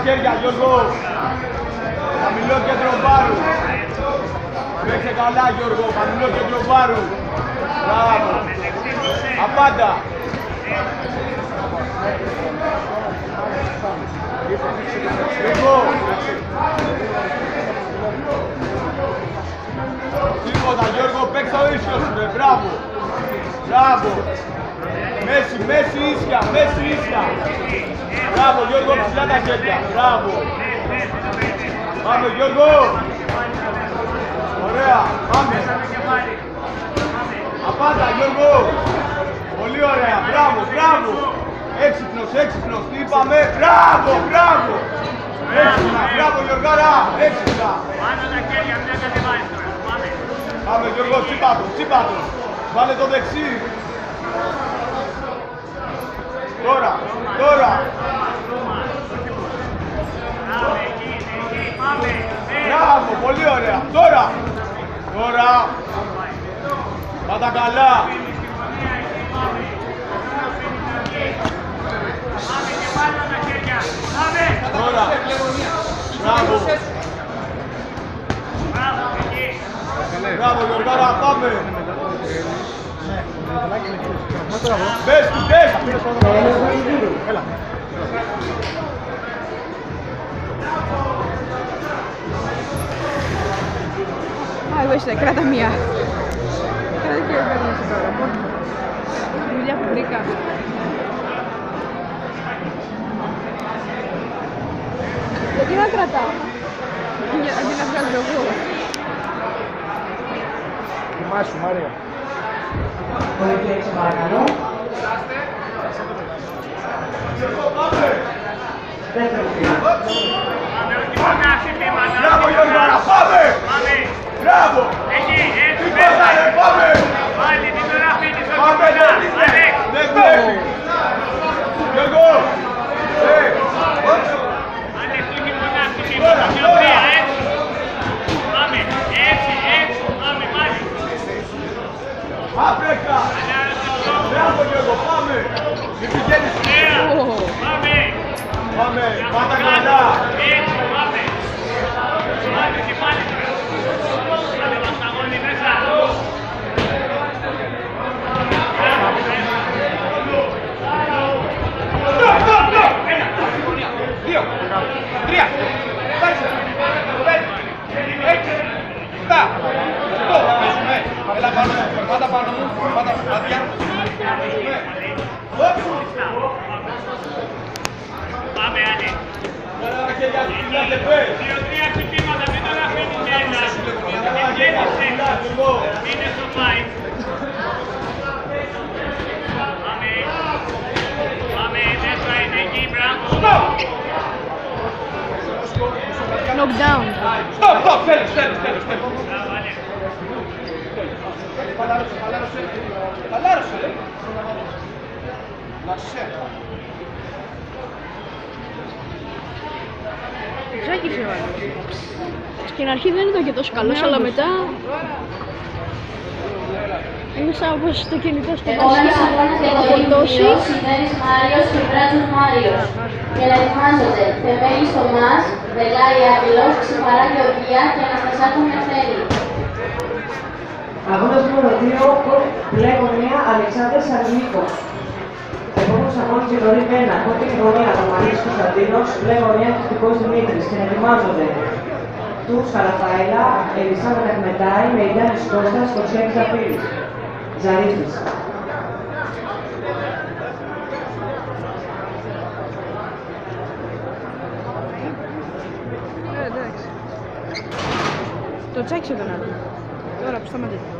χέρια, Γιώργο. Χαμηλό κέντρο βάρου. Παίξε καλά, Γιώργο. Χαμηλό κέντρο βάρου. Μπράβο. Απάντα. Γιώργο. Τίποτα, Γιώργο. Παίξε ο ίσιος σου, μπράβο. Μπράβο. Μέση, μέση ίσια, μέση ίσια. Μπράβο, Γιώργο, ψηλά τα χέρια. Μπράβο. Πάμε, Γιώργο. Ωραία, πάμε. Απάντα, Γιώργο. Πολύ ωραία, μπράβο, μπράβο. Έξυπνος, έξυπνος, τι είπαμε. Μπράβο, μπράβο. Έξυπνα, μπράβο, Γιωργάρα, έξυπνα. Πάνω τα χέρια, μια κατεβάζει τώρα. Πάμε. Πάμε, Γιώργο, τσίπατο, τσίπατο. Βάλε το δεξί. Τώρα, τώρα. Μπράβο, πολύ ωραία. Τώρα. Τώρα. Πάτα καλά. Τώρα. Μπράβο. Μπράβο, Γιωργάρα, πάμε. Μπες του, μπες του. Έλα. Εγώ είσαι, κράτα μία. Κράτα και εγώ τώρα. Δουλειά που βρήκα. Γιατί να κρατάω. Αντί να βγάλω εγώ. Θυμάσου, Μάρια. Μπορείτε έτσι παρακαλώ. Δεύτερο βήμα. Μπράβο, Γιώργαρα, πάμε! Μπράβο! Εκεί, έτσι, Τι πάτα, ρε, πάμε! πάλι, μην τον αφήνεις όχι Πάμε, κοντά. δεν βλέπει! Γιώργο! Άλεξ, όχι κοντά, τίποτα, πιο τρία, έτσι. Πάμε, έτσι, έτσι, πάμε πάλι. Άπρεκα! Μπράβο, Γιώργο, πάμε! Μην πηγαίνεις! Ωραία, πάμε. Πάμε, πάτα καλά! Έτσι, πάμε. Πάμε και πάλι. Πάμε βασταγόνι μέσα. Δύο, τρία, τέσσερα, πέντε, έξι, επτά, οκτώ. Έλα πάνω, πάτα πάνω μου, πάτα μάτια. Πάμε, Άννη. Δύο-τρία χτυπήματα, μην τον αφήνεις μέσα. Είναι στο πάει. Πάμε. Πάμε, μέσα είναι εκεί, μπράβο. Knockdown. Stop, τέλος. Μπράβο, Άννη. Χαλάρωσε, Λασέ. Ζάκησε ο άλλος. Στην αρχή δεν ήταν και τόσο καλός, αλλά μετά ένιωσα όπως το κινητό στο Επόμενος Πασιά αγώνας για θα το φορτώσει. Ήλιο, Σιδέρης Μάριος και Μπράτσος Μάριος. Και να ετοιμάζονται Θεμέλης Θωμάς, Βελάρη Άγγελος, Ξεπαρά Γεωργία και Αναστασάκου Μιαθέλη. Αγώνας νούμερο 2, μπλε γωνία Αλεξάνδρας Αρνίκος. Επόμενος αγώνας για το ΡΙΠ 1, κόκκινη γωνία Ρωμανής Κωνσταντίνος, μπλε γωνία Χριστικός Δημήτρης. Και να ετοιμάζονται Τούς Καραφαέλα, Ελισάβετ Αχμετάη, Μεϊντάνης Κώστας, Κοσιάκης Ζαφύρης. Ζαρίφης. Εντάξει. Το τσάκισε τον άλλο. Τώρα που σταματήσει.